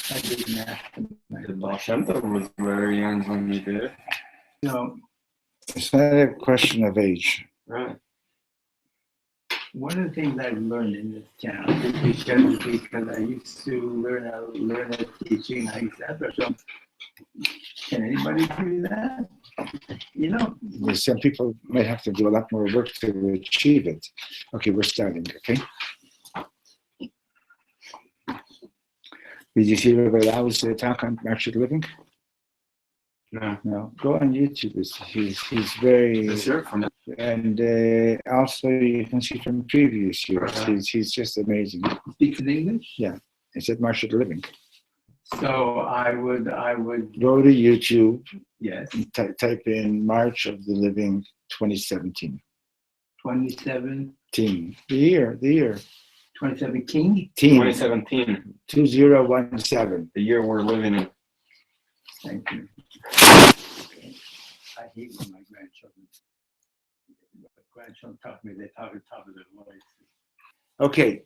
I didn't have to. The Baal Shem Tov was very young when he did it. No, It's not a question of age. Right. one of the things I've learned in this town is because I used to learn a teaching. I used to have so can anybody do that? You know, Some people might have to do a lot more work to achieve it. Okay, we're starting, okay? Did you see Rabbi Lau's talk on Marshall Living? No. No. Go on YouTube. He's very... Let's hear it from it. And also you can see from previous years. He's just amazing. speaks in English. Yeah. It's at Marshall Living. So I would Go to YouTube. yes, And type in March of the Living 2017. 27 The year. 27 King. 2017, 2017. the year we're living in. Thank you. I hate when my grandchildren talk to me. They talk at the top of their voice. Okay.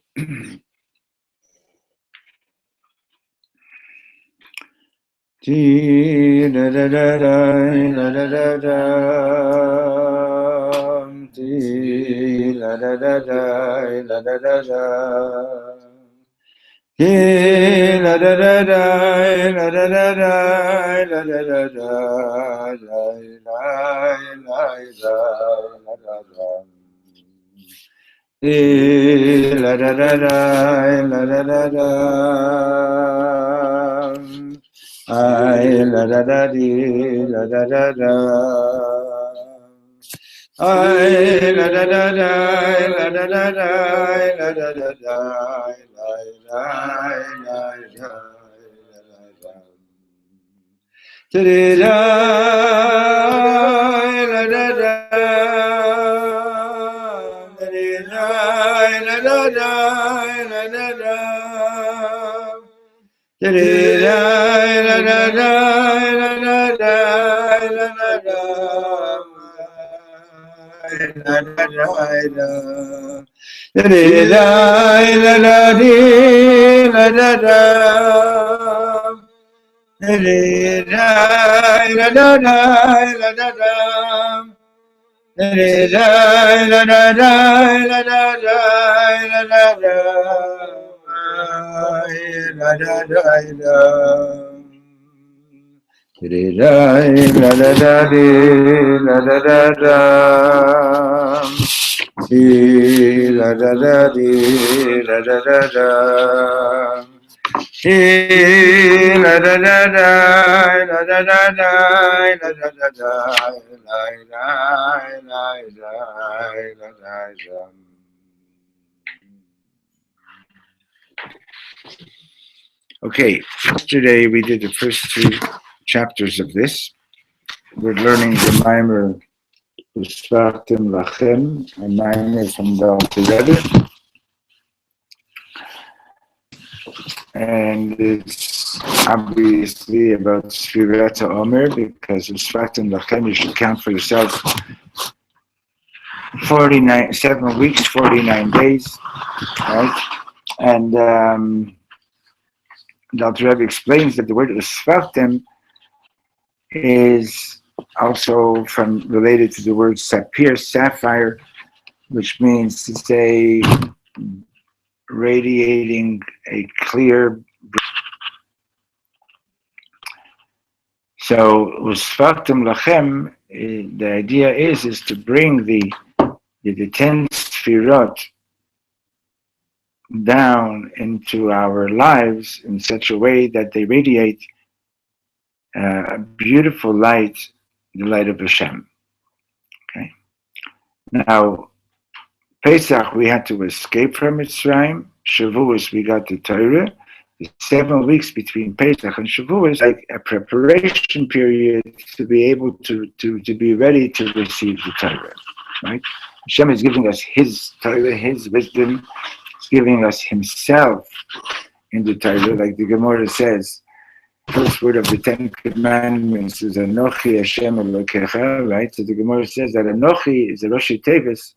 Okay, yesterday we did the first two chapters of this. We're learning the mimer Sefirat Ha'omer, a mimer from the together. And it's obviously about Sefirat Ha'omer because of Sefirat Ha'omer you should count for yourself 7 weeks, 49 days, right? And Dr. Rebbe explains that the word Sefirat is also related to the word sapphire, which means to say radiating a clear. So Usfaktim Lachem, the idea is to bring the 10 Sefirot down into our lives in such a way that they radiate a beautiful light, the light of Hashem. Okay. Now, Pesach we had to escape from Mitzrayim. Shavuos we got the Torah. The 7 weeks between Pesach and Shavuos like a preparation period to be able to be ready to receive the Torah. Right? Hashem is giving us His Torah, His wisdom. He's giving us Himself in the Torah, like the Gemara says. First word of the 10 Commandments is Anochi Hashem Elokecha, right? So the Gemara says that Anochi is a Roshi Tevis,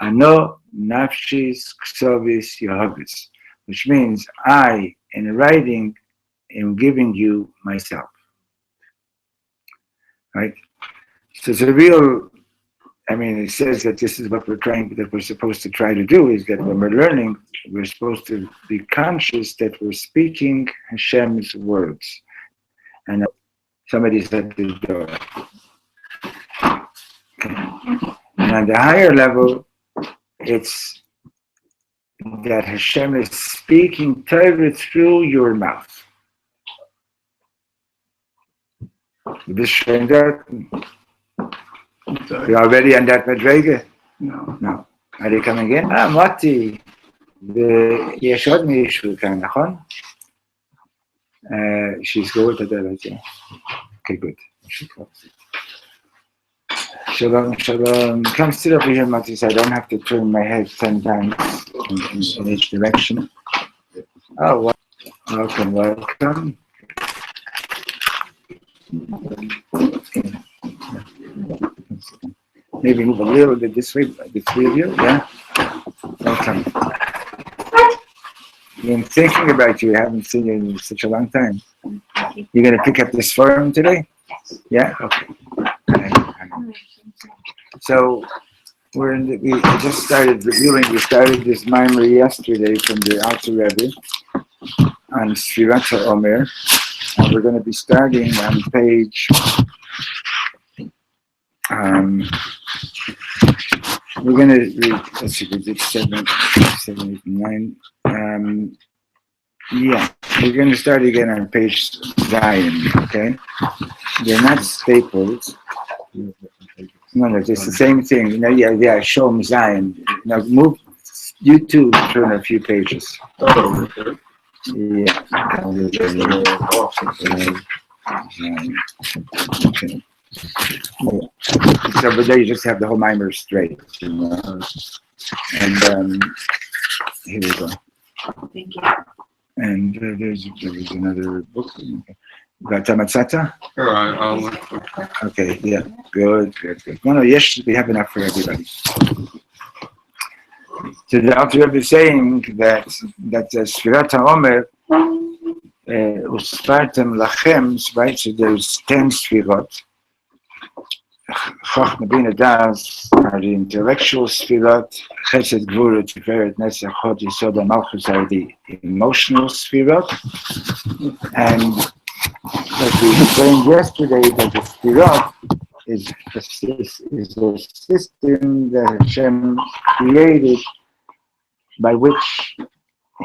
Ano Nafshis Ksovis Yehovis, which means I, in writing am giving you myself. Right? So it's a real, it says that this is what we're supposed to try to do, is that when we're learning, we're supposed to be conscious that we're speaking Hashem's words. And somebody's at the door. Okay. And on the higher level, it's that Hashem is speaking Torah through your mouth. You're already on that madrega? No. Are they coming in? Mati. יש עוד מישהו כאן, נכון? שיסגרו את הדלת. Okay, good. Shalom, shalom. Come sit over here, Mati, so I don't have to turn my head 10 times in each direction. Oh, welcome. Maybe move a little bit this way, the three of you, yeah? Welcome. I've been thinking about you. I haven't seen you in such a long time. You're going to pick up this forum today? Yeah? Okay. So, we just started reviewing. We started this mimer yesterday from the Alter Rebbe on Sefirat Ha'omer. And we're going to be starting on page... we're going to read, let's see, we did 7, 8, 9. We're going to start again on page Zion, okay? They're not staples. No, it's the same thing. Show them Zion. Now move, you two turn a few pages. Yeah. Okay. So, but there you just have the whole mimer straight, And here we go. Thank you. And there was another book. Got Tamatzata? All right, I'll look for Okay, yeah, good. No, yes, we have enough for everybody. So the Alter Rebbe is saying that Sefirat Ha'omer Uspartem Lachem, right? So there's 10 Sfirot. Chochma Bina Das are the intellectual Sfirot. Chesed Gvura Tiferet Netzach Hod Yesod HaMalchus are the emotional Sfirot. And like we explained yesterday, that the Sfirot is a system that Hashem created by which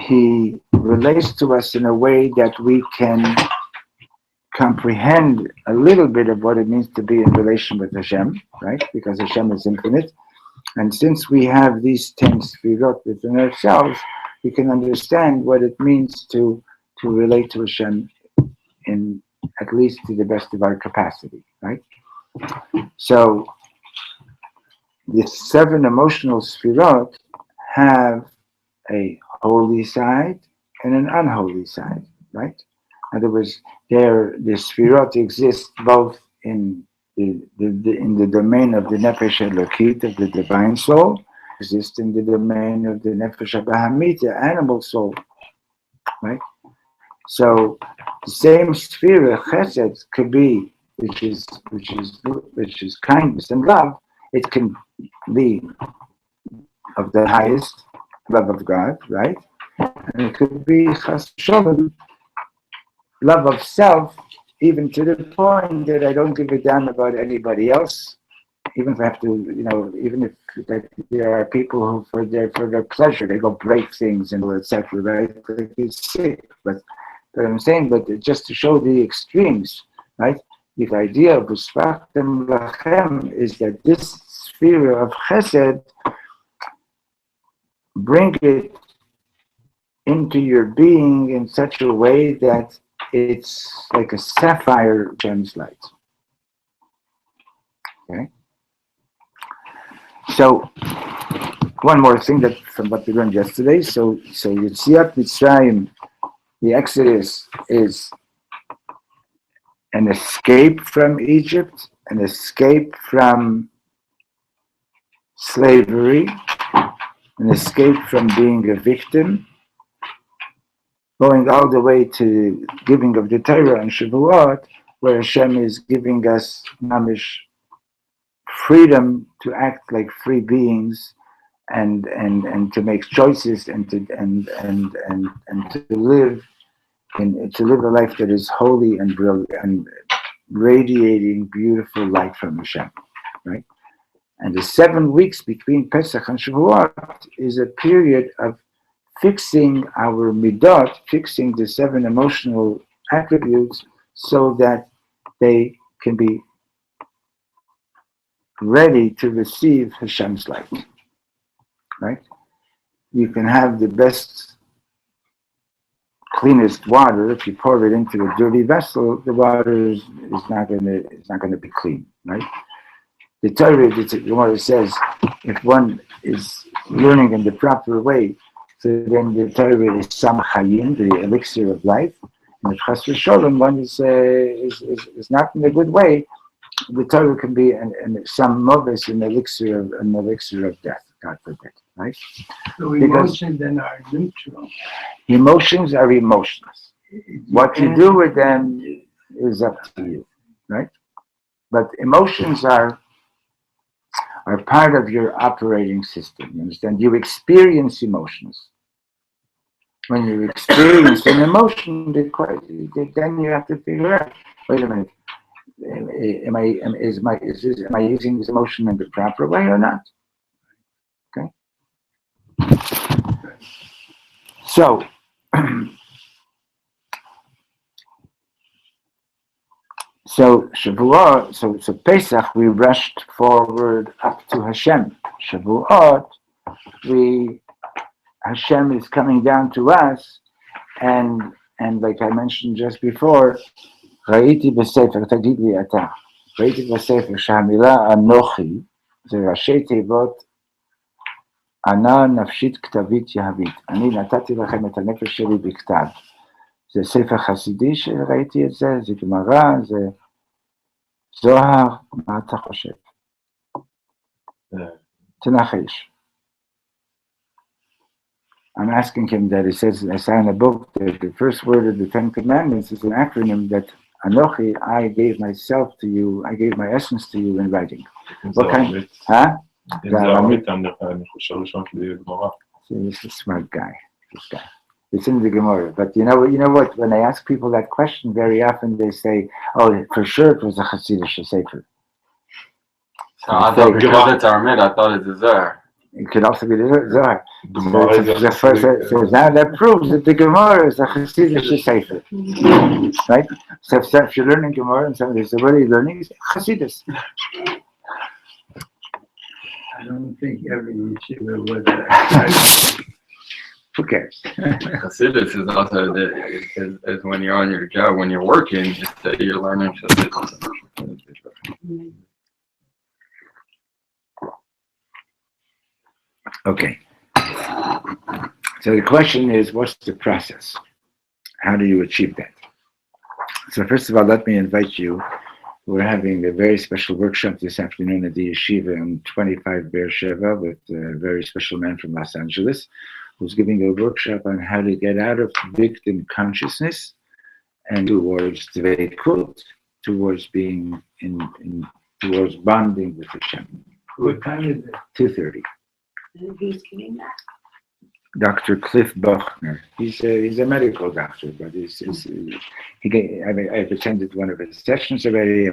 He relates to us in a way that we can comprehend a little bit of what it means to be in relation with Hashem, right? Because Hashem is infinite. And since we have these 10 Sfirot within ourselves, we can understand what it means to relate to Hashem in at least to the best of our capacity, right? So the 7 emotional Sfirot have a holy side and an unholy side, right? In other words, the Sfirot exist both in the domain of the Nefesh Elokit, of the divine soul, exist in the domain of the Nefesh Bahamit, the animal soul, right? So the same Sfira, Chesed, could be, which is kindness and love. It can be of the highest love of God, right? And it could be Chas Shalom, love of self, even to the point that I don't give a damn about anybody else, even if I have to, even if there are people who, for their pleasure, they go break things and etc. Right? It's sick, but I'm saying, but just to show the extremes, right? The idea of Uspartem Lachem is that this sphere of Chesed, bring it into your being in such a way that it's like a sapphire Hashem's light. Okay. So one more thing that from what we learned yesterday. So Yetziat Mitzrayim, the Exodus, is an escape from Egypt, an escape from slavery, an escape from being a victim, going all the way to giving of the Torah and Shavuot, where Hashem is giving us mamish freedom to act like free beings and to make choices and to live a life that is holy and brilliant and radiating beautiful light from Hashem, right? And the 7 weeks between Pesach and Shavuot is a period of fixing our midot, fixing the 7 emotional attributes so that they can be ready to receive Hashem's light, right? You can have the best, cleanest water. If you pour it into a dirty vessel, the water is not going to be clean, right? The Torah, the Gemara says, if one is learning in the proper way, so then the Torah is Sam Chayim, the elixir of life. And if Chas v'Sholom, one is not in a good way, the Torah can be some moves, an elixir of death. God forbid, right? So emotions then are neutral. Emotions are emotions. What you do with them is up to you, right? But emotions are part of your operating system. You understand? You experience emotions. When you experience an emotion, then you have to figure out, wait a minute, am I using this emotion in the proper way or not? Okay. So, Shavuot, so Pesach, we rushed forward up to Hashem. Shavuot, Hashem is coming down to us, and like I mentioned just before, ראיתי בספר, תגיד לי אתה, ראיתי בספר שהמילה אנוכי זה ראשי תיבות ענה נפשית כתבית יהבית. אני נתתי לכם את הנפש שלי בכתב. זה ספר חסידי שראיתי את זה, זה גמרא, זה זוהר, מה אתה חושב? תנחש. I'm asking him that he says, I saw in a book that the first word of the 10 Commandments is an acronym that Anochi, I gave myself to you, I gave my essence to you in writing. What kind? Huh? He's a smart guy, this guy. It's in the Gemara. But you know what? When I ask people that question, very often they say, oh, for sure it was a Hasidic Sefer. So I thought because it's Aramid, I thought it's a Zohar. It could also be the Zohar. So now that proves that the Gemara is a Hasidic Sefer. Right? So if you're learning Gemara and somebody says, what are you learning? It's Hasidus. I don't think every yeshiva was Who cares? Hasidus is also is when you're on your job, when you're working, it's that you're learning Hasidus. Okay. So the question is, what's the process? How do you achieve that? So first of all, let me invite you. We're having a very special workshop this afternoon at the Yeshiva in 25 Beersheba with a very special man from Los Angeles who's giving a workshop on how to get out of victim consciousness and towards dveikut, towards being towards bonding with Hashem. What time is it? 2:30. And who's giving that? Dr. Cliff Buchner. He's a medical doctor, but I've attended one of his sessions already.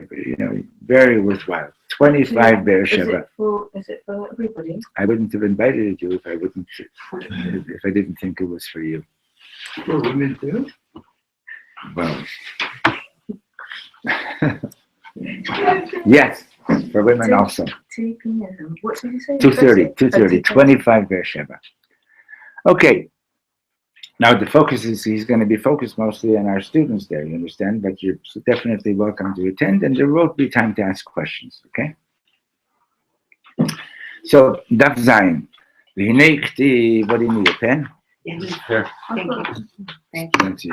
Very worthwhile. 25 Beersheba. Is it for everybody? I wouldn't have invited you if I didn't think it was for you. For women too? Well, yes, for women also. 2 p.m. What did you say? 2:30, 25 Beersheba. Okay. Now the focus is, he's going to be focused mostly on our students there, you understand? But you're definitely welcome to attend, and there will be time to ask questions, okay? So, Daf Zayin. What do you need, a pen? Here. Thank you.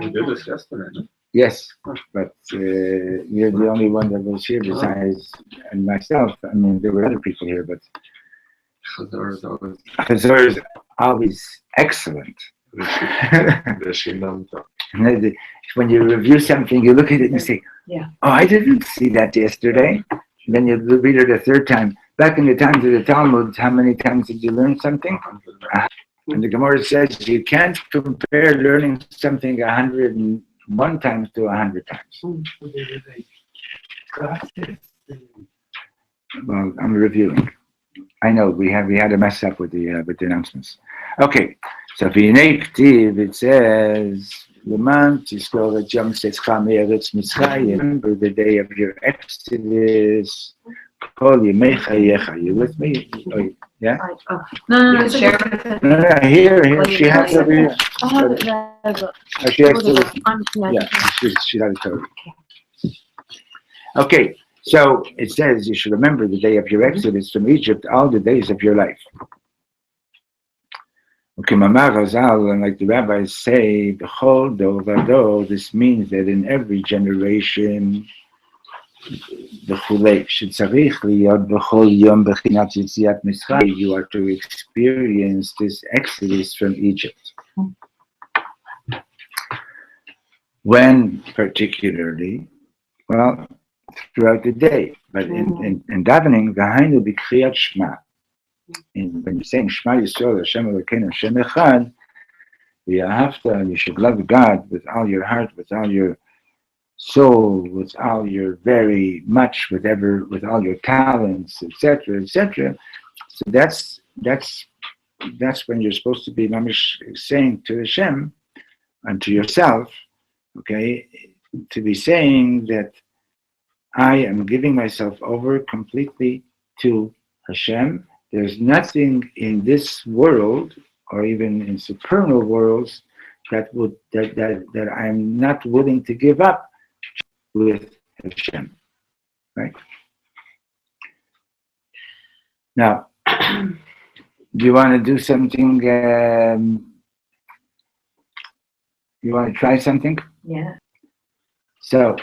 We did this yesterday. Yes, but you're the only one that was here besides and myself. I mean, there were other people here, but Chazor is always excellent. When you review something, you look at it and you say, Yeah. "Oh, I didn't see that yesterday." And then you read it a third time. Back in the times of the Talmud, how many times did you learn something? And the Gemara says you can't compare learning something 101 times to 100 times. Well, I'm reviewing. I know we had a mess up with the announcements. Okay, so it says, remember the day of your exodus. You with me? Yeah? No, Here, she has it over here. I have it there, but She has to, yeah. she's out of Torah. Okay, so it says you should remember the day of your exodus from Egypt all the days of your life. Okay, Mamar Razal, and like the rabbis say, B'chol do vado, this means that in every generation, B'chulei, shetzarich liyod b'chol yom b'chinat yetziat Mitzrayim, you are to experience this exodus from Egypt. When particularly? Well, throughout the day. But in davening, v'hainu b'kriyat Shema. When you're saying Shema Yisrael, Hashem Elokeinu, Hashem Echad, v'yahavta, you should love God with all your heart, with all your soul, with all your very much, with all your talents, etc., etc. So that's when you're supposed to be mamish saying to Hashem and to yourself, okay, to be saying that I am giving myself over completely to Hashem. There's nothing in this world, or even in supernal worlds, that I'm not willing to give up with Hashem. Right? Now, do you want to do something? You want to try something? Yeah. So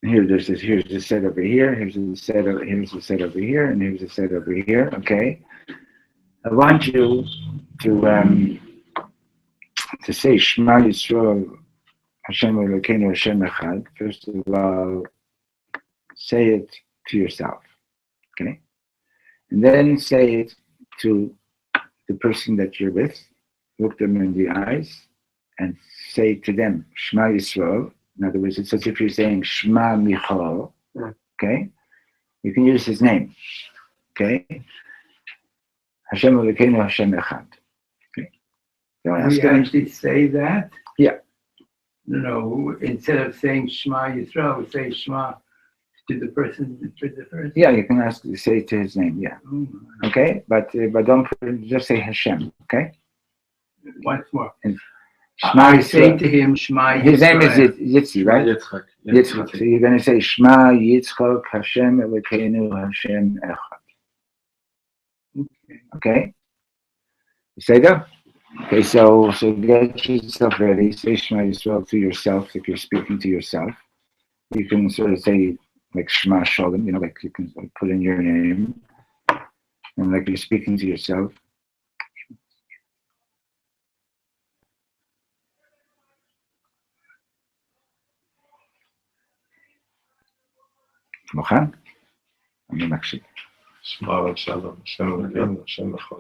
here's the set over here, here's the set over here, and here's the set over here. Okay, I want you to say Shema Yisrael Hashem Elokeinu Hashem Echad. First of all, say it to yourself, okay, and then say it to the person that you're with. Look them in the eyes and say to them Shema Yisrael. In other words, it's as if you're saying Shema Michal, okay? You can use his name, okay? Hashem Elokeinu Hashem Echad, okay? We actually say that? Yeah. No, instead of saying Shema Yisrael, we say Shema to the person. Yeah, you can say it to his name, yeah. Okay? But don't just say Hashem, okay? Once more. Shema I say to him, Shema Yisrael. His name is Yitzi, right? Yitzchak. Yitzchak. So you're going to say Shema Yitzchak Hashem Elokeinu Hashem Echad. Okay? You say that? Okay, so get yourself ready. Say Shema Yisrael to yourself if you're speaking to yourself. You can sort of say like Shema Shalom, like you can put in your name. And like you're speaking to yourself. מוכן? אני מקשיב. שמע שלום, השם אלוקינו, השם אחד.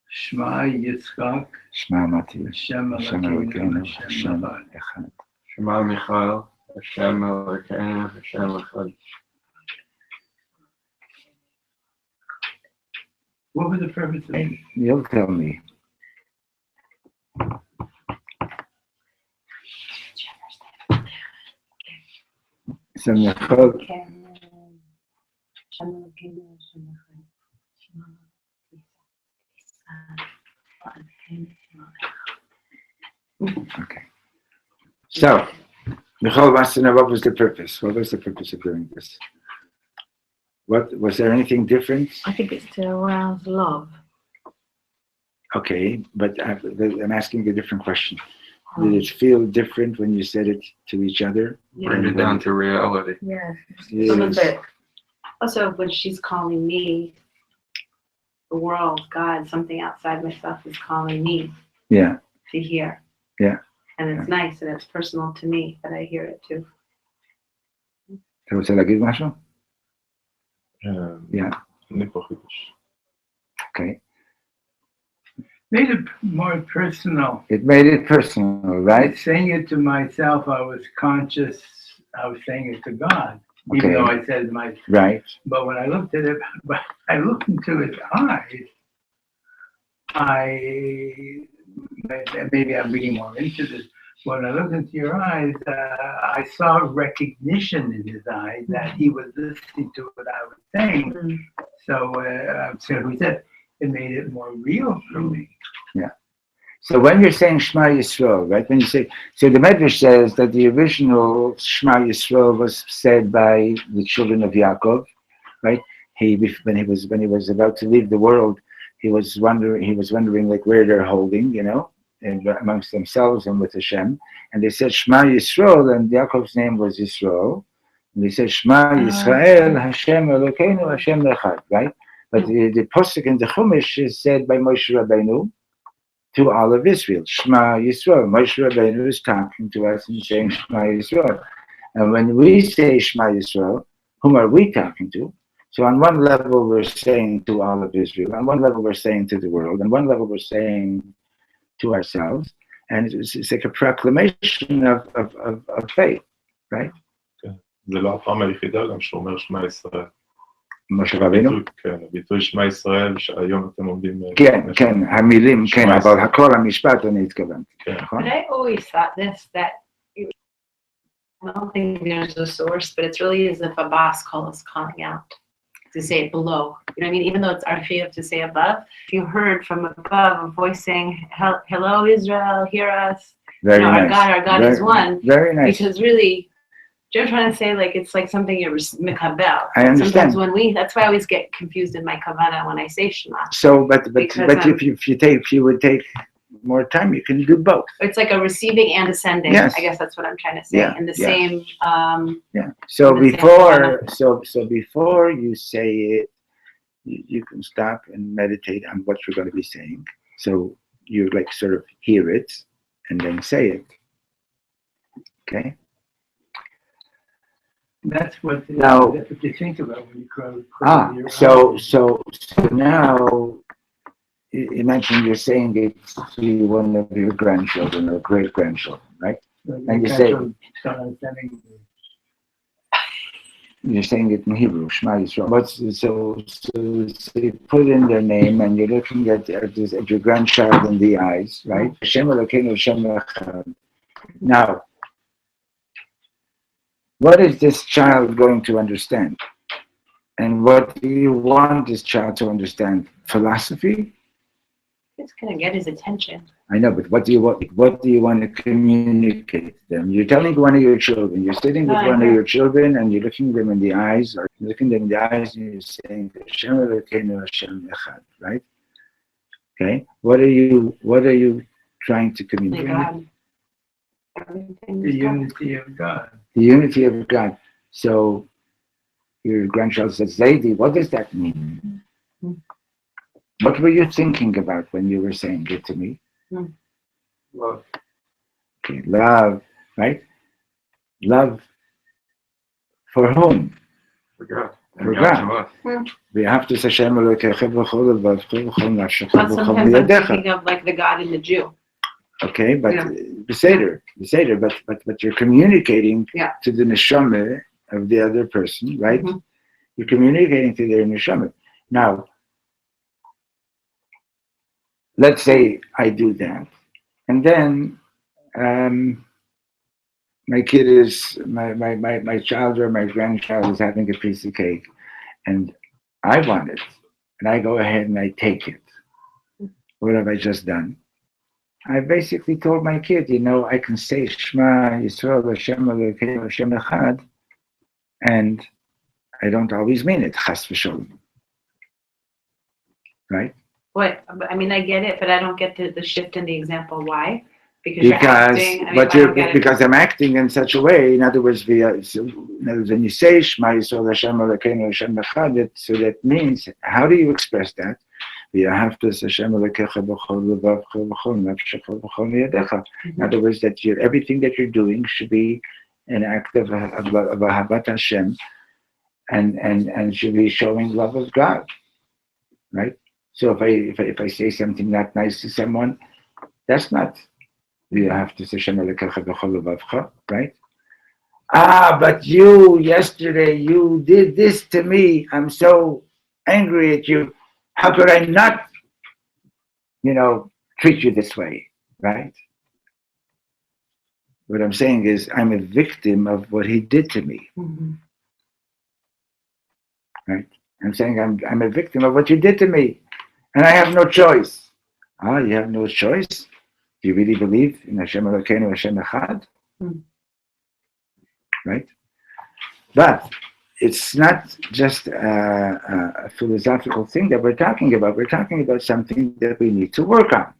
שמע יצחק, שמע אמרתי, השם השם אלוקינו, השם אחד. שמע מיכאל, השם אלוקינו, השם אחד. What was the purpose of it? You'll tell me. So Michal, okay. So, Michal wants to know what was the purpose. What was the purpose of doing this? What was there anything different? I think it's to arouse love. Okay, but I'm asking a different question. Did it feel different when you said it to each other? Bring it down to reality. Yeah. Yes. A little bit. Also, when she's calling me, the world, God, something outside myself is calling me Yeah. to hear. Yeah. And it's nice and it's personal to me that I hear it too. אתה רוצה להגיד משהו? כן, אני פה חידוש. Okay. Made it more personal. It made it personal, right? Saying it to myself, I was conscious. I was saying it to God, even Okay. though I said my. Right. But when I looked at it, I looked into his eyes. Maybe I'm reading more into this. When I looked into your eyes, I saw recognition in his eyes that he was listening to what I was saying. So we said it made it more real for me. Yeah. So when you're saying Shema Yisrael, right? When you say, so the Medrash says that the original Shema Yisrael was said by the children of Yaakov, right? When he was about to leave the world, he was wondering like where they're holding, and amongst themselves and with Hashem. And they said Shema Yisrael, and Yaakov's name was Yisrael. And they said Shema Yisrael, Hashem Elokeinu, Hashem Echad, right? But the Pasuk in the Chumash is said by Moshe Rabbeinu to all of Israel. Shema Yisrael. Moshe Rabbeinu is talking to us and saying Shema Yisrael. And when we say Shema Yisrael, whom are we talking to? So on one level we're saying to all of Israel. On one level we're saying to the world. On one level we're saying to ourselves. And it's like a proclamation of faith, right? זה לא הפעם היחידה גם שאומר שמע ישראל. משה רבינו? כן, הביטוי שמע ישראל שהיום אתם עומדים... כן, המילים, כן, אבל הכל המשפט אני התכוונתי. But I always thought that I don't think there's a source, but it's really as if a boss is calling out to say it below. You know what I mean? Even though it's archaic to say above, if you heard from above a voice saying, "Hello, Israel, hear us." Very nice. Our God is one. Very nice. Because really, you're trying to say like it's like something you're mikabel. I understand. Sometimes that's why I always get confused in my kavana when I say Shema. So, but if you would take more time, you can do both. It's like a receiving and a sending. Yes. I guess that's what I'm trying to say. Yeah, In the yeah. same. Yeah. So in the before you say it, you can stop and meditate on what you're going to be saying. So you like sort of hear it and then say it. Okay. That's what Now, that's what you think about when you close your eyes. So now you mentioned you're saying it to one of your grandchildren or great grandchildren, right? And you say you're saying it in Hebrew, Shema Yisrael. So you put in their name and you're looking at your grandchild in the eyes, right? Hashem Elokeinu, Hashem Echad. Now, what is this child going to understand? And what do you want this child to understand? Philosophy? It's gonna get his attention. I know, but what do you want to communicate to them? You're telling one of your children, you're sitting with one of your children and you're looking them in the eyes, and you're saying, Hashem Elokeinu, Hashem Echad, right? Okay? What are you trying to communicate? God. The unity of God. The unity of God. So your grandchild says, Zaidi, what does that mean? What were you thinking about when you were saying it to me? Love. Okay, love, right? Love for whom? For God. For God. We have to say Hashem Elokeinu b'chol levavcha b'chol nafshecha But b'chol sometimes I'm miyadecha. thinking of like the God in the Jew. Okay, but Beseder, but you're communicating to the neshama of the other person, right? Mm-hmm. You're communicating to their neshama. Now, let's say I do that, and then my child or my grandchild is having a piece of cake, and I want it, and I go ahead and I take it. What have I just done? I basically told my kid, I can say Shema Yisrael Hashem Elokeinu Hashem Echad, and I don't always mean it. Chas v'sholom. Right? What? I mean, I get it, but I don't get the shift in the example. Why? Because I'm acting in such a way. In other words, when you say Shema Yisrael Hashem Elokeinu Hashem Echad, so that means, how do you express that? v'ahavtas Hashem Elokecha b'chol levavcha v'chol nafshecha v'chol yadecha. In other words, that everything that you're doing should be an act of ahavat Hashem, and should be showing love of God, right? So if I say something not nice to someone, that's not v'ahavtas Hashem Elokecha b'chol levavcha, right? But you yesterday you did this to me. I'm so angry at you. How could I not, treat you this way, right? What I'm saying is I'm a victim of what he did to me, right? I'm saying I'm a victim of what you did to me, and I have no choice. You have no choice? Do you really believe in Hashem Elokeinu, Hashem Echad? Right? But it's not just a philosophical thing that we're talking about. We're talking about something that we need to work on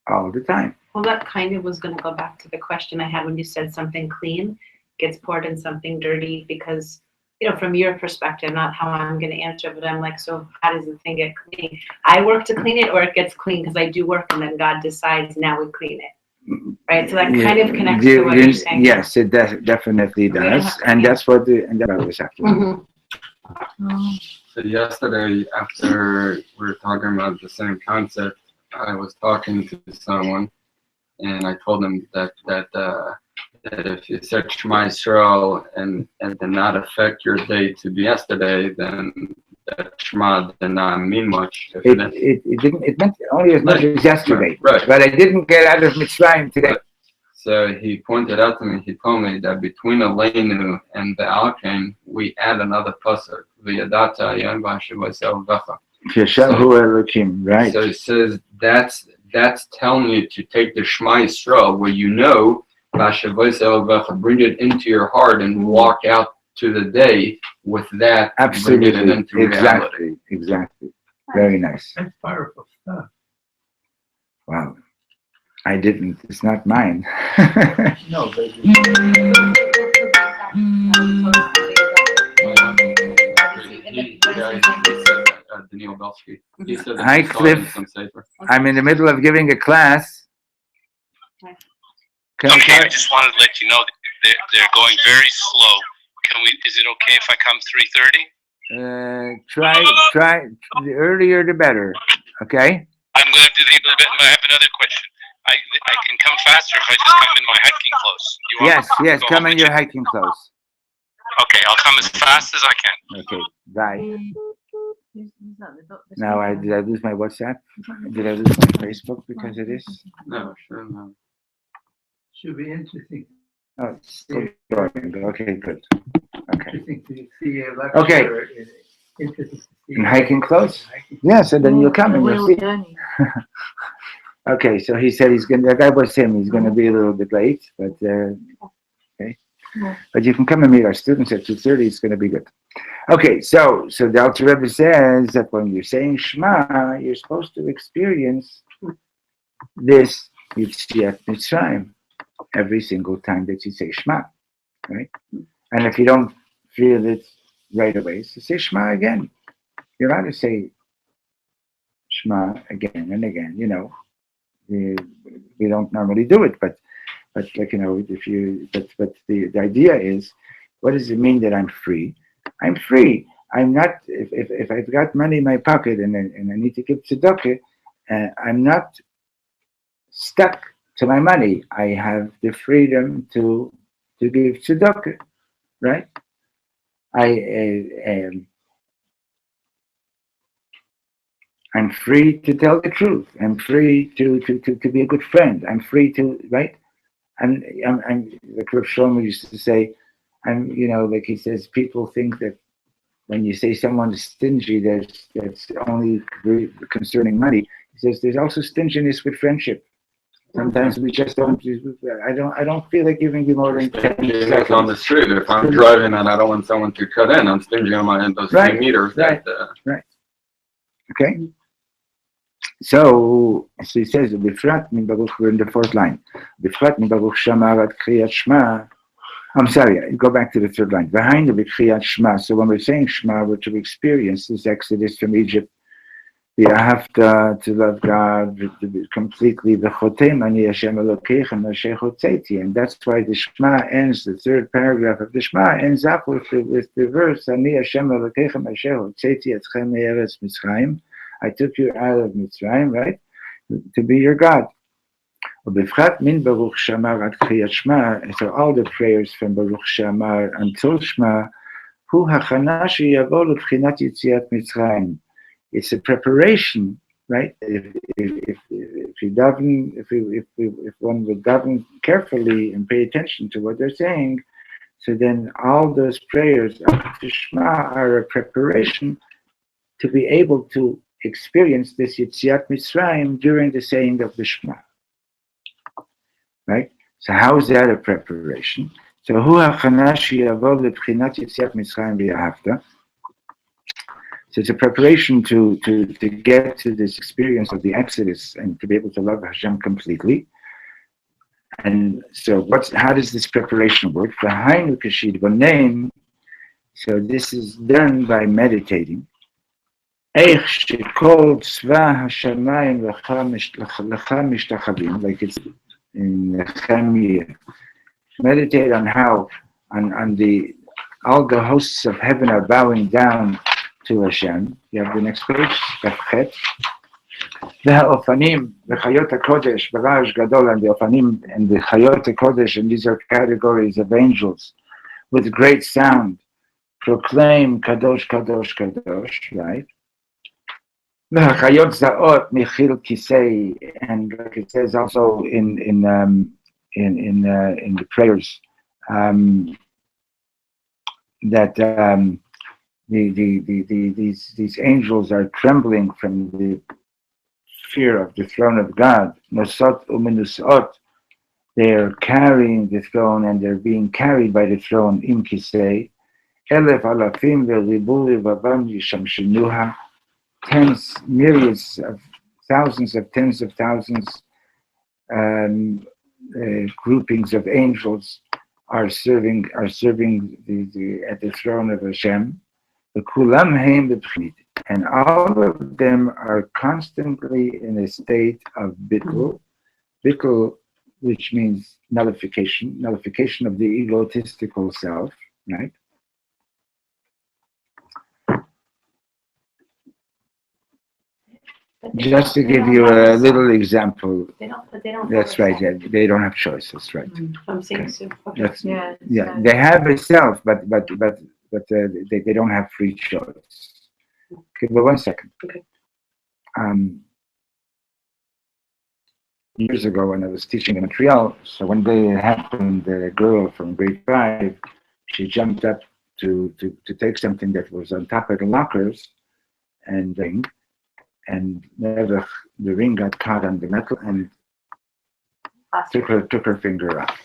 all the time. Well, that kind of was going to go back to the question I had when you said something clean gets poured in something dirty, because, from your perspective, not how I'm going to answer, but I'm like, so how does the thing get clean? I work to clean it, or it gets clean because I do work and then God decides now we clean it. Right, so that kind of connects to what you're saying. Yes, it definitely does, and that's what that was after. So yesterday, after we were talking about the same concept, I was talking to someone, and I told him that if you said Shema Yisrael and did not affect your day to be yesterday, then that Shema did not mean much. It didn't. It meant only as much as yesterday. Right. But I didn't get out of Mitzrayim today. So he pointed out to me. He told me that between Aleinu and the Alkain, we add another pasuk. V'yadata yom v'ashavasel v'cha. Yeshahu Elokim. Right. So it says that's telling you to take the Shema Yisrael, where v'ashavasel v'cha, bring it into your heart and walk out to the day with that. Absolutely. Bring it into reality. Exactly. Very nice. That's powerful stuff. Wow. I didn't. It's not mine. No, but Daniel Belsky. He said Hi, Cliff. I'm in the middle of giving a class. Okay, I just wanted to let you know that they're going very slow. Is it okay if I come 3:30? Try the earlier the better. Okay. I'm going to do the bit. I have another question. I can come faster if I just come in my hiking clothes. Yes, come in your hiking clothes. Okay, I'll come as fast as I can. Okay, bye. Now, did I lose my WhatsApp? Did I lose my Facebook because of this? No, sure no. should be interesting. Oh, it's still going. Okay, good. Okay. Interesting to see a lecture. Okay. Interesting to see. In hiking clothes? Yes, and then you'll come and you'll see. Okay, so he said that guy was him, he's gonna be a little bit late, but okay. But you can come and meet our students at 2:30, it's gonna be good. Okay, so the Alter Rebbe says that when you're saying Shema, you're supposed to experience this Yetziat Mitzrayim every single time that you say Shema, right? And if you don't feel it right away, so say Shema again. You're allowed to say Shema again and again, you know. We don't normally do it, but like, you know, if you, but the idea is, what does it mean that I'm free? I'm free. I'm not, if I've got money in my pocket and I need to give tzedakah, I'm not stuck to my money. I have the freedom to give tzedakah, right? I'm free to tell the truth. I'm free to be a good friend. I'm free to, right? I'm like Reb Shlomo used to say, you know, like he says, people think that when you say someone is stingy, that's only concerning money. He says there's also stinginess with friendship. Sometimes we just don't. I don't feel like giving you more than 10 seconds. On the street, if I'm driving and I don't want someone to cut in, I'm stingy on my those 3 meters. Right. Okay. So he says, "Bifrat min baruch." We're in the 4th line. Bifrat min baruch shamarat kriyat shema. I'm sorry. Go back to the 3rd line. Behind the kriyat shema. So when we're saying shema, we're to experience this exodus from Egypt, to love God completely, and that's why the Shema ends, the third paragraph of the Shema ends up with the verse, Ani Hashem Elokechem asher hotzeti etchem me'eretz Mitzrayim. I took you out of Mitzrayim, right, to be your God. ובפרט מן ברוך שאמר עד קריאת שמע, so all the prayers from ברוך שאמר until שמע, הוא הכנה שיבוא לבחינת יציאת מצרים. It's a preparation, right? If one would daven carefully and pay attention to what they're saying, so then all those prayers of the Shema are a preparation to be able to experience this Yetziat Mitzrayim during the saying of the Shema. Right? So how is that a preparation? So hu hachana sheyavo lebchinat Yetziat Mitzrayim v'yahavta. So it's a preparation to get to this experience of the Exodus and to be able to love Hashem completely. And so how does this preparation work? V'hainu kashid b'neim. So this is done by meditating. Eich shekol tzva hashamayim lecha mishtachavim, like it's in Nehemiah. Meditate on how all the hosts of heaven are bowing down to Hashem. You have the next page, Kafchet. The Ofanim, the Chayot HaKodesh, Barash Gadol, and the Ofanim and the Chayot HaKodesh, and these are categories of angels, with great sound, proclaim Kadosh, Kadosh, Kadosh, right? The Chayot Zaot, Michil Kisei, and like it says also in the prayers, that these angels are trembling from the fear of the throne of God. Nosot umenusot, they are carrying the throne and they're being carried by the throne. Im kisei, elef alafim ve'ribu levavam yishamshinuha, myriads of thousands of tens of thousands, groupings of angels are serving at the throne of Hashem. And all of them are constantly in a state of bittul, which means nullification of the egotistical self, right? Just to give you a little example. They don't. That's right. Yeah, they don't have choice. That's right. I'm saying Okay. so. That's, Yeah. yeah, they have a self, but they don't have free choice. Okay, but 1 second. Okay. Years ago, when I was teaching in Montreal, so one day it happened. A girl from grade 5, she jumped up to take something that was on top of the lockers, and never the ring got caught on the metal and took her finger off.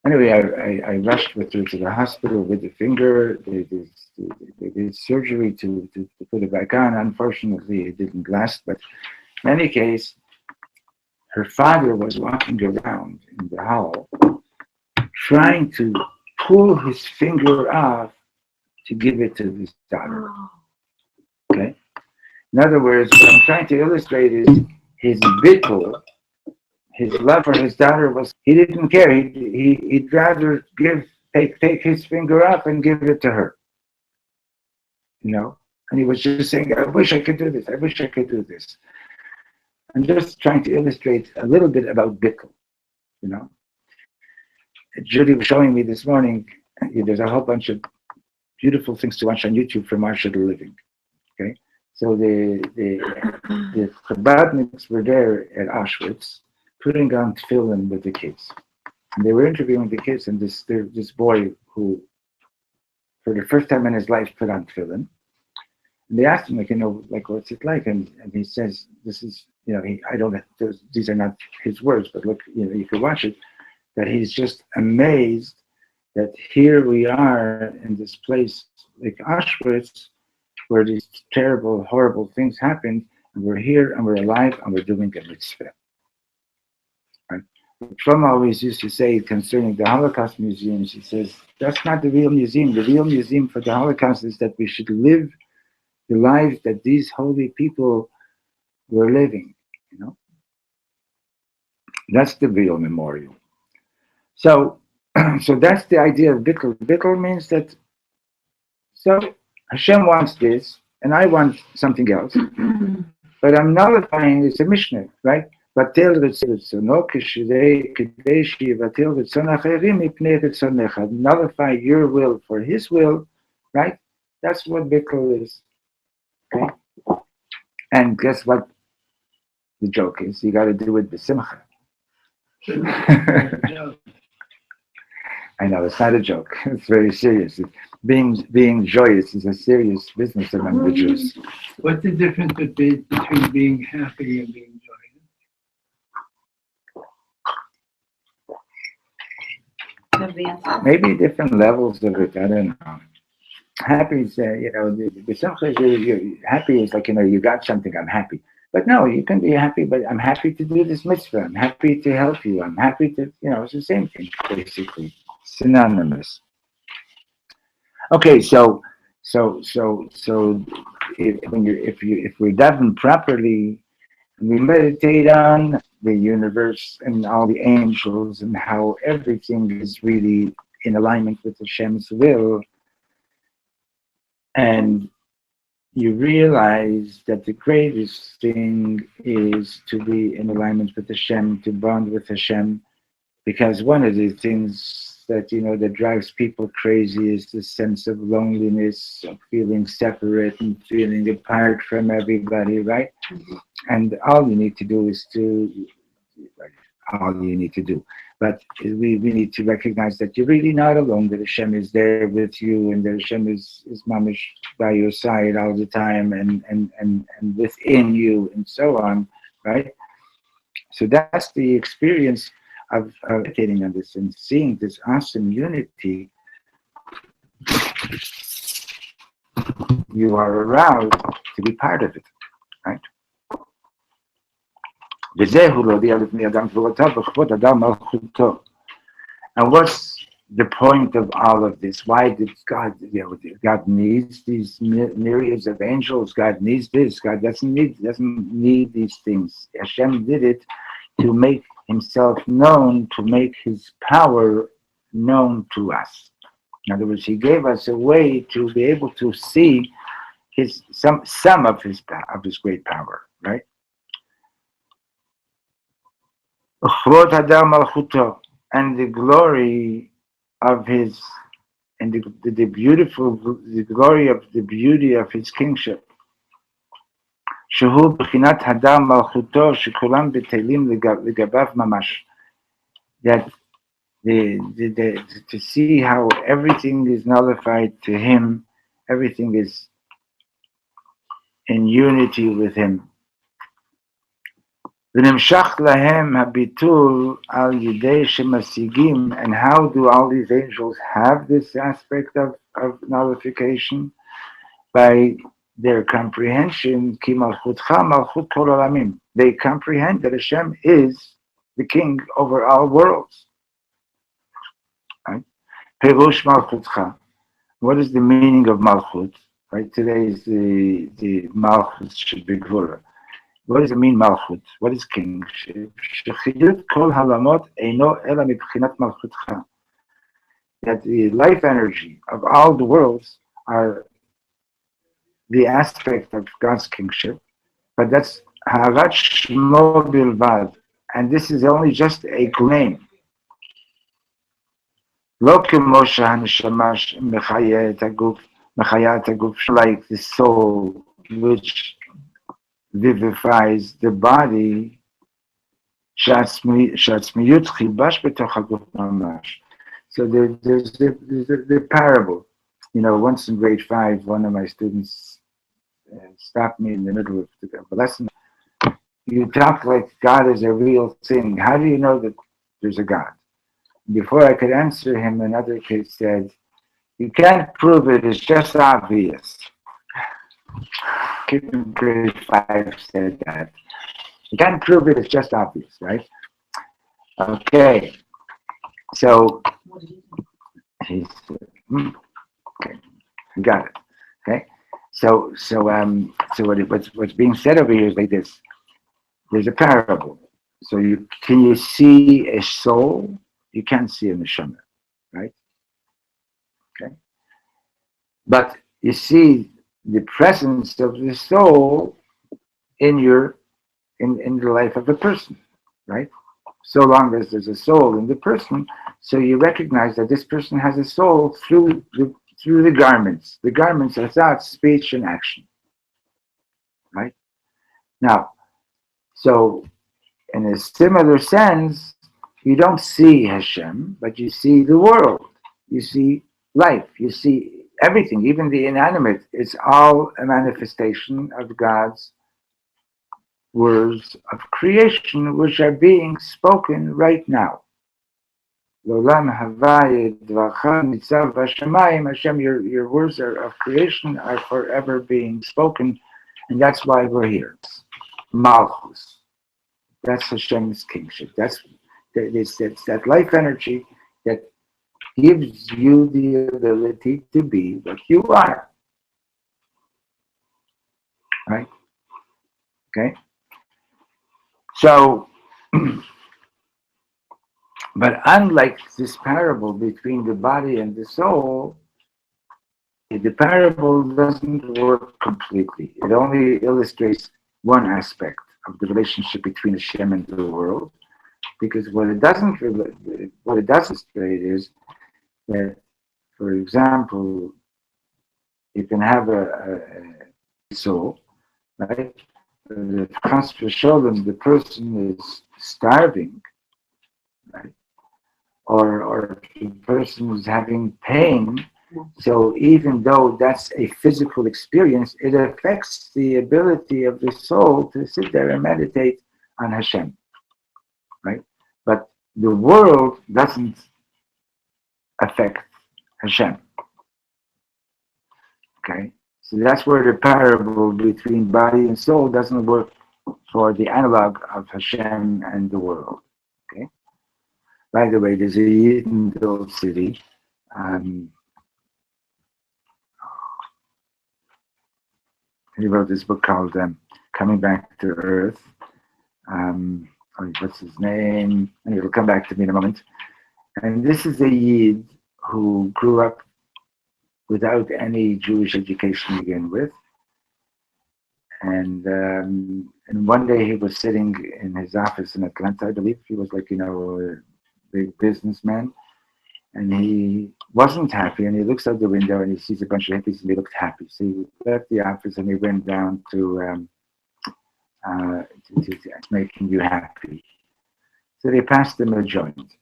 Anyway, I rushed with her to the hospital with the finger. They did surgery to put it back on. Unfortunately, it didn't last. But in any case, her father was walking around in the hall trying to pull his finger off to give it to his daughter. Okay? In other words, what I'm trying to illustrate is his bittul, his love for his daughter he didn't care. He'd rather take his finger off and give it to her. You know? And he was just saying, I wish I could do this. I wish I could do this. I'm just trying to illustrate a little bit about bittul, you know? Judy was showing me this morning, there's a whole bunch of beautiful things to watch on YouTube from Marsha the Living. Okay? So the Chabadniks were there at Auschwitz, putting on tefillin with the kids. And they were interviewing the kids, and this boy who, for the first time in his life, put on tefillin. And they asked him, what's it like? And he says, this is, these are not his words, but look, you could watch it, that he's just amazed that here we are in this place like Auschwitz, where these terrible, horrible things happened, and we're here, and we're alive, and we're doing a mitzvah. Right? Shlomo always used to say concerning the Holocaust museums, he says, that's not the real museum. The real museum for the Holocaust is that we should live the lives that these holy people we're living, you know. That's the real memorial. So, so that's the idea of bittul. Bittul means that, so Hashem wants this, and I want something else, but I'm nullifying, it's a Mishnah, right? Batel ritzono k'dei sheyivatel ritzon acherim mipnei ritzonecha. Nullify your will for his will, right? That's what bittul is. Okay? And guess what the joke is? You got to do it b'simcha. I know, it's not a joke. It's very serious. Being joyous is a serious business among the Jews. What's the difference between being happy and being joyous? Have the answer. Maybe different levels of it. I don't know. Happy is, the simcha is you're happy is like, you got something, I'm happy. But no, you can be happy, but I'm happy to do this mitzvah. I'm happy to help you. I'm happy to, it's the same thing, basically. Synonymous. Okay, so if we're daven properly, we meditate on the universe and all the angels and how everything is really in alignment with Hashem's will, and you realize that the greatest thing is to be in alignment with Hashem, to bond with Hashem, because one of the things that that drives people crazy is the sense of loneliness, of feeling separate and feeling apart from everybody, right? Mm-hmm. And all you need to do is but we need to recognize that you're really not alone, that Hashem is there with you, and that Hashem is mamish by your side all the time, and within you, and so on, right? So that's the experience of meditating on this and seeing this awesome unity. You are aroused to be part of it, right? And what's the point of all of this? Why did God, God needs these myriads of angels? God needs this. God doesn't need these things. Hashem did it to make himself known, to make his power known to us. In other words, he gave us a way to be able to see some of his great power, right? And the glory of his, and the glory of the beauty of his kingship. שהוא בחינת הדר מלכותו שכולם בטלים לגביו ממש. That to see how everything is nullified to him, everything is in unity with him. ונמשך להם הביטול על ידי שמשיגים, and how do all these angels have this aspect of nullification? By their comprehension, ki malchutcha malchut kol olamim. They comprehend that Hashem is the king over all worlds. Right? Perush malchutcha. What is the meaning of malchut? Right? Today is the malchut should be gvura. What does it mean, malchut? What is kingship? Shechiyut kol halamot eino ela mibchinat malchutcha. That the life energy of all the worlds are the aspect of God's kingship, but that's harat shmo bilvad, and this is only just a claim. Lo kemo shehaneshama mechayat haguf, like the soul which vivifies the body. Shatzmiyut chibash betoch haguf mamash. So there's the parable. Once in grade 5, one of my students stopped me in the middle of the lesson. You talk like God is a real thing. How do you know that there's a God? Before I could answer him, another kid said, you can't prove it, it's just obvious. Kid in grade 5 said that. You can't prove it, it's just obvious, right? Okay. So, he said, okay, got it. Okay. So what's being said over here is like this. There's a parable. So can you see a soul? You can't see a neshama, right? Okay. But you see the presence of the soul in the life of a person, right? So long as there's a soul in the person, so you recognize that this person has a soul through the garments. The garments are thought, speech, and action, right? Now, so in a similar sense, you don't see Hashem, but you see the world. You see life. You see everything, even the inanimate. It's all a manifestation of God's words of creation, which are being spoken right now. Hashem, your words of creation are forever being spoken, and that's why we're here. Malchus. That's Hashem's kingship. That's that life energy that gives you the ability to be what you are. Right? Okay? So, but unlike this parable between the body and the soul, the parable doesn't work completely. It only illustrates one aspect of the relationship between Hashem and the world, because what it does illustrate is that, for example, you can have a soul, right? The the person is starving, right? Or the person is having pain. So even though that's a physical experience, it affects the ability of the soul to sit there and meditate on Hashem, right? But the world doesn't affect Hashem. Okay? So that's where the parable between body and soul doesn't work for the analog of Hashem and the world. Okay? By the way, there's a Yid in the old city. He wrote this book called Coming Back to Earth. What's his name? And it'll come back to me in a moment. And this is a Yid who grew up without any Jewish education to begin with. And one day he was sitting in his office in Atlanta, I believe. He was like, a big businessman. And he wasn't happy, and he looks out the window and he sees a bunch of hippies and he looked happy. So he left the office and he went down to making you happy. So they passed him a joint.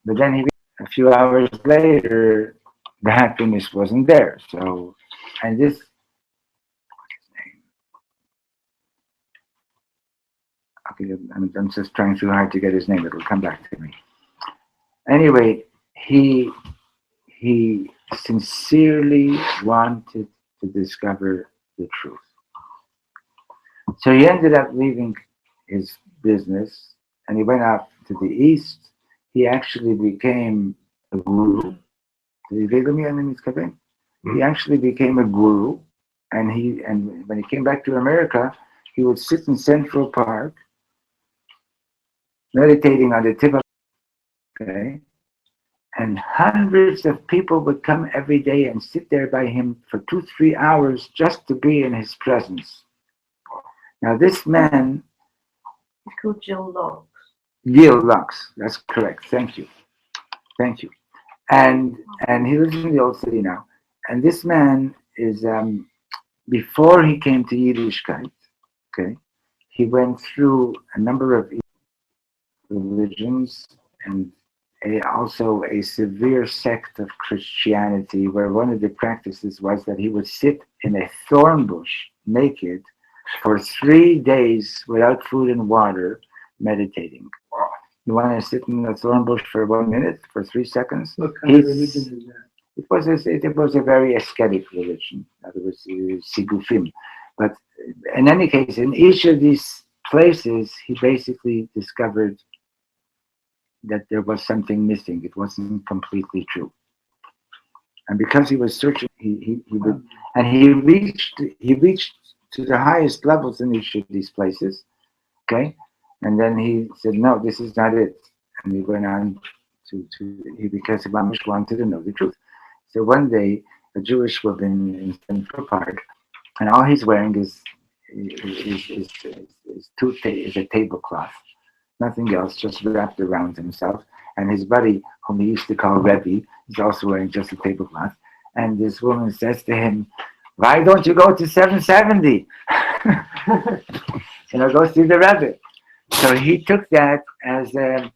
But then a few hours later, the happiness wasn't there. So, and this, okay, I'm just trying too hard to get his name. It'll come back to me. Anyway, he sincerely wanted to discover the truth. So he ended up leaving his business and he went out to the east. He actually became a guru. He actually became a guru, and when he came back to America, he would sit in Central Park, meditating on the tip of, okay, and hundreds of people would come every day and sit there by him for 2-3 hours just to be in his presence. Now this man, It's called Jill Locke. Gil Lux, that's correct. Thank you. And he lives in the old city now. And this man is before he came to Yiddishkeit, okay, he went through a number of religions and also a severe sect of Christianity, where one of the practices was that he would sit in a thorn bush naked for 3 days without food and water, meditating. You want to sit in a thorn bush for 1 minute, for 3 seconds? What kind of religion is that? It was a very ascetic religion. In other words, sigufim. But in any case, in each of these places, he basically discovered that there was something missing. It wasn't completely true. And because he was searching, he reached to the highest levels in each of these places. Okay, and then he said, "No, this is not it." And he went on because Mamish wanted to know the truth. So one day, a Jewish woman in Central Park, and all he's wearing is a tablecloth, nothing else, just wrapped around himself. And his buddy, whom he used to call Rebbe, is also wearing just a tablecloth. And this woman says to him, "Why don't you go to 770? Go see the Rebbe." So he took that as a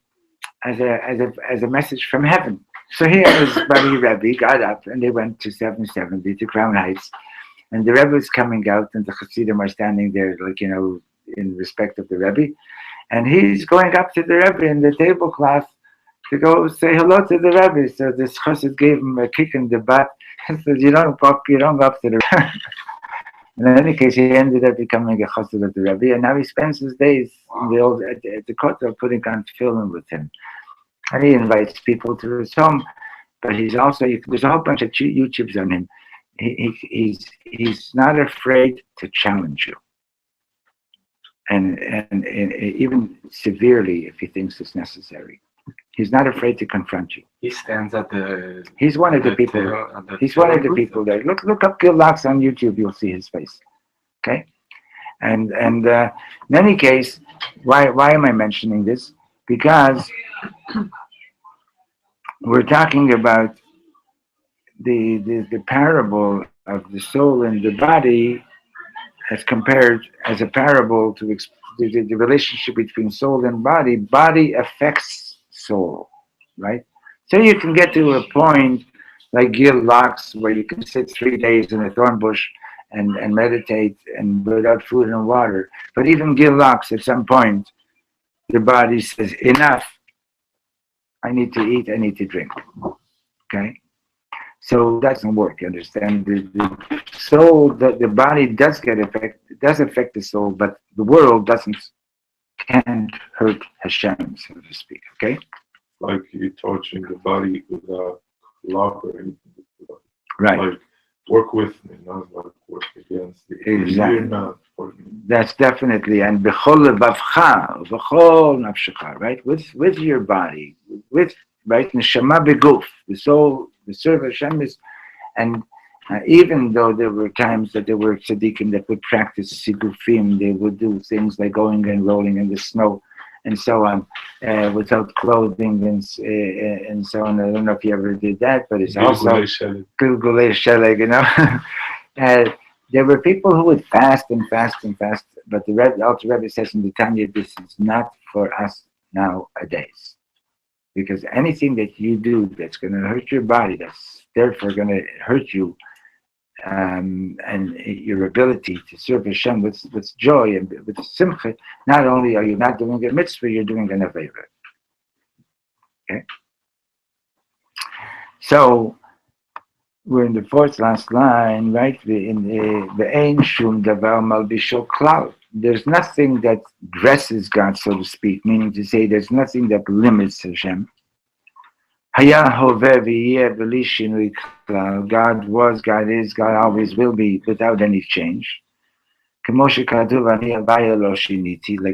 message from heaven. So he and his buddy Rebbe got up and they went to 770 to Crown Heights. And the Rebbe is coming out and the Hasidim are standing there, in respect of the Rebbe. And he's going up to the Rebbe in the tablecloth to go say hello to the Rebbe. So this Chassid gave him a kick in the butt and said, you don't go up to the Rebbe. In any case, he ended up becoming a Chassid of the Rebbe, and now he spends his days in at the Kotel putting on film with him. And he invites people to his home, but he's also, there's a whole bunch of YouTubes on him. He's not afraid to challenge you. And even severely if he thinks it's necessary. He's not afraid to confront you. He stands at the. He's one of the people. He's one of the people there. Look up Gil Locks on YouTube. You'll see his face. Okay, and in any case, why am I mentioning this? Because we're talking about the parable of the soul and the body as compared as a parable to the relationship between soul and body. Body affects soul, right? So you can get to a point like Gil Locks where you can sit 3 days in a thorn bush and meditate and without food and water. But even Gil Locks, at some point, the body says, enough. I need to eat, I need to drink. Okay? So that doesn't work, you understand? The soul, the body does affect the soul, but the world can't hurt Hashem, so to speak, okay? Like you're touching the body without love or anything. Right. Like work with me, not like work against me. Exactly. You're not for me. That's definitely, and b'chol levavcha, b'chol nafshecha, right? With your body, right? Neshama beguf, the soul, the serve Hashem is, and even though there were times that there were tzaddikim that would practice sigufim, they would do things like going and rolling in the snow and so on, without clothing and so on. I don't know if you ever did that, but it's also Gilgulei Sheleg, there were people who would fast and fast and fast, but the Alter Rebbe says in the Tanya, this is not for us nowadays. Because anything that you do that's going to hurt your body, that's therefore going to hurt you, and your ability to serve Hashem with joy and with simcha, not only are you not doing a mitzvah, you're doing an avera. Okay? So, we're in the fourth last line, right? There's nothing that dresses God, so to speak, meaning to say there's nothing that limits Hashem. God was, God is, God always will be, without any change. Like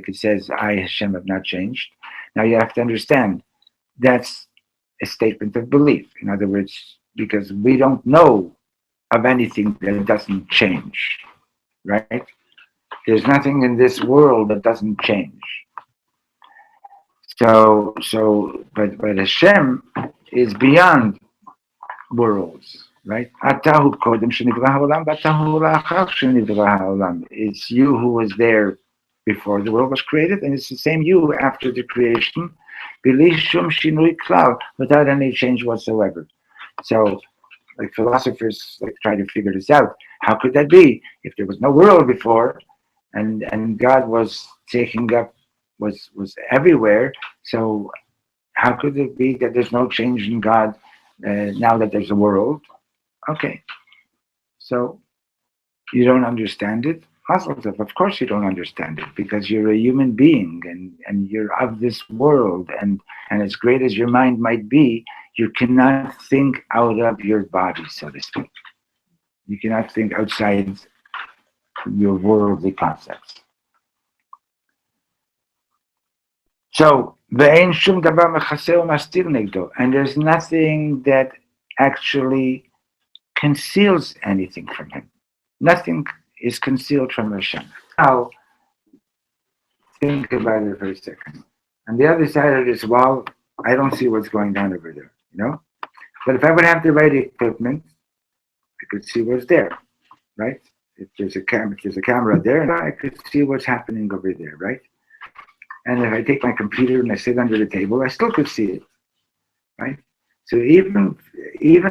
it says, I, Hashem, have not changed. Now you have to understand, that's a statement of belief. In other words, because we don't know of anything that doesn't change, right? There's nothing in this world that doesn't change. But Hashem is beyond worlds, right? It's you who was there before the world was created, and it's the same you after the creation, without any change whatsoever. So, like philosophers try to figure this out. How could that be? If there was no world before, and God was taking up, was everywhere, so how could it be that there's no change in God now that there's a world? Okay. So, you don't understand it? Of course you don't understand it, because you're a human being and you're of this world, and as great as your mind might be, You cannot think out of your body, so to speak. You cannot think outside your worldly concepts. So, ואין שום דבר מכסה ומסתיר נגדו, and there's nothing that actually conceals anything from him. Nothing is concealed from Hashem. Now, think about it for a second. On the other side of this wall, I don't see what's going on over there, you know? But if I would have the right equipment, I could see what's there, right? If there's a camera there, I could see what's happening over there, right? And if I take my computer and I sit under the table, I still could see it, right? So even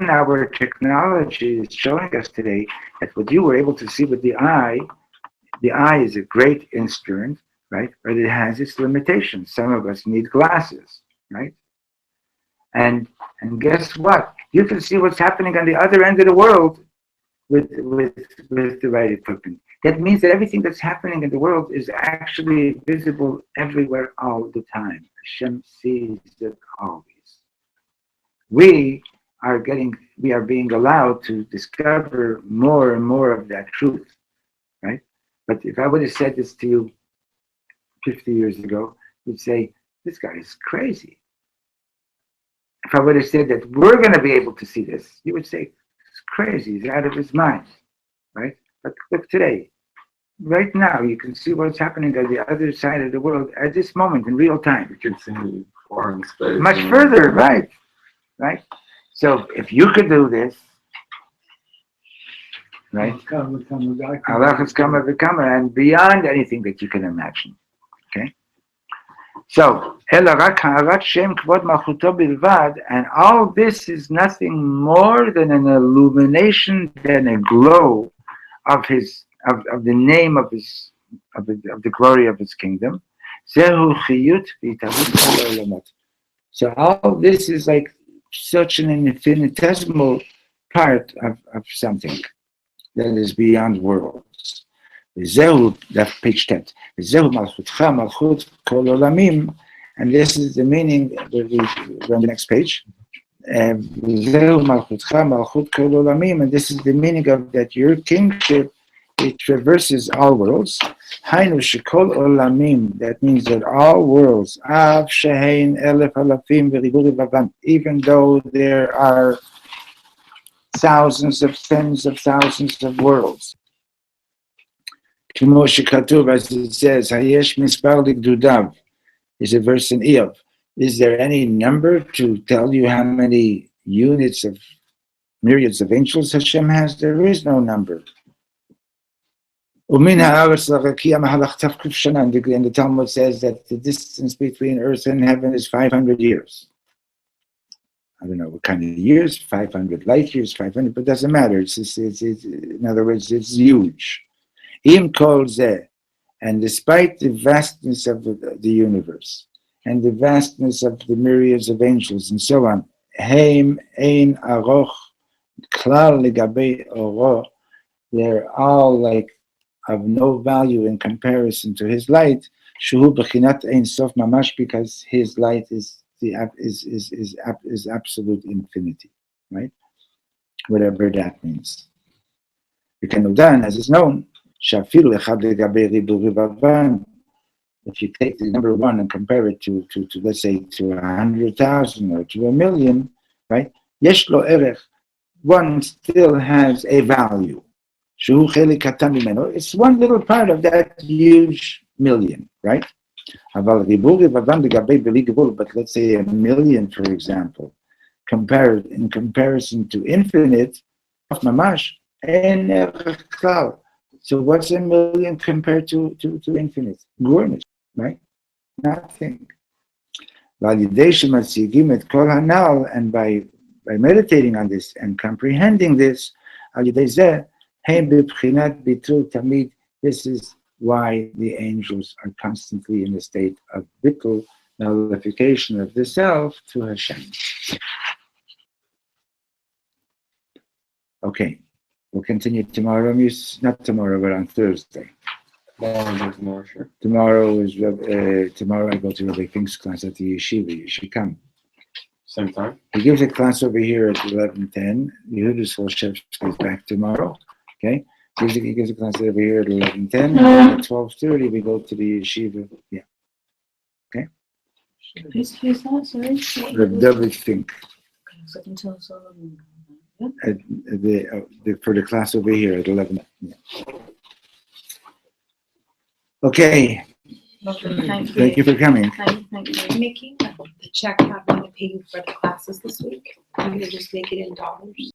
our technology is showing us today that what you were able to see with the eye is a great instrument, right? But it has its limitations. Some of us need glasses, right? And guess what? You can see what's happening on the other end of the world with the right equipment. That means that everything that's happening in the world is actually visible everywhere all the time. Hashem sees it always. We are being allowed to discover more and more of that truth, right? But if I would have said this to you 50 years ago, you'd say, this guy is crazy. If I would have said that we're going to be able to see this, you would say, it's crazy, he's out of his mind, right? But look today, right now, you can see what's happening on the other side of the world at this moment in real time. You can see far in space. Much further, right? Right? So if you could do this, right? Allah has come and beyond anything that you can imagine. Okay? So, and all this is nothing more than an illumination, than a glow of the name of the glory of his kingdom. So all this is like such an infinitesimal part of something that is beyond worlds. That's page 10. And this is the meaning, we're on the next page. And this is the meaning of that your kingship, it traverses all worlds. That means that all worlds, even though there are thousands of tens of thousands of worlds. As it says, is a verse in Eov. Is there any number to tell you how many units of myriads of angels Hashem has? There is no number. And the Talmud says that the distance between earth and heaven is 500 years. I don't know what kind of years, 500 light years, 500, but it doesn't matter. It's in other words, it's huge. Im kol zeh, and despite the vastness of the universe and the vastness of the myriads of angels and so on, heim ein aroch klal legabe oro, they're all like of no value in comparison to his light. Shuhu b'chinat ein sof mamash, because his light is absolute infinity, right? Whatever that means. V'kenudan, as is known, shafilu echad legabe ribu rivavan. If you take the number one and compare it to let's say to 100,000 or to 1,000,000, right? Yesh lo erech, one still has a value. It's one little part of that huge million, right? But let's say 1,000,000, for example, in comparison to infinite, so what's 1,000,000 compared to infinite? Gornish, right? Nothing. And by meditating on this and comprehending this, this is why the angels are constantly in a state of bittul, nullification of the self, to Hashem. Okay, we'll continue tomorrow. Not tomorrow, but on Thursday. Tomorrow, sure. Tomorrow I go to Rabbi Fink's class at the yeshiva. You should come. Same time? He gives a class over here at 11:10. Yehuda Solshevsky is back tomorrow. Okay? He gives a class over here at 11:10. And then at 12:30, we go to the yeshiva. Yeah. Who's that? Sorry. Reb David Fink. So until so. For the class over here at 11. Yeah. Okay. Thank you. Thank you for coming. Thank you. Making the check happening to pay you for the classes this week. I'm gonna just make it in dollars.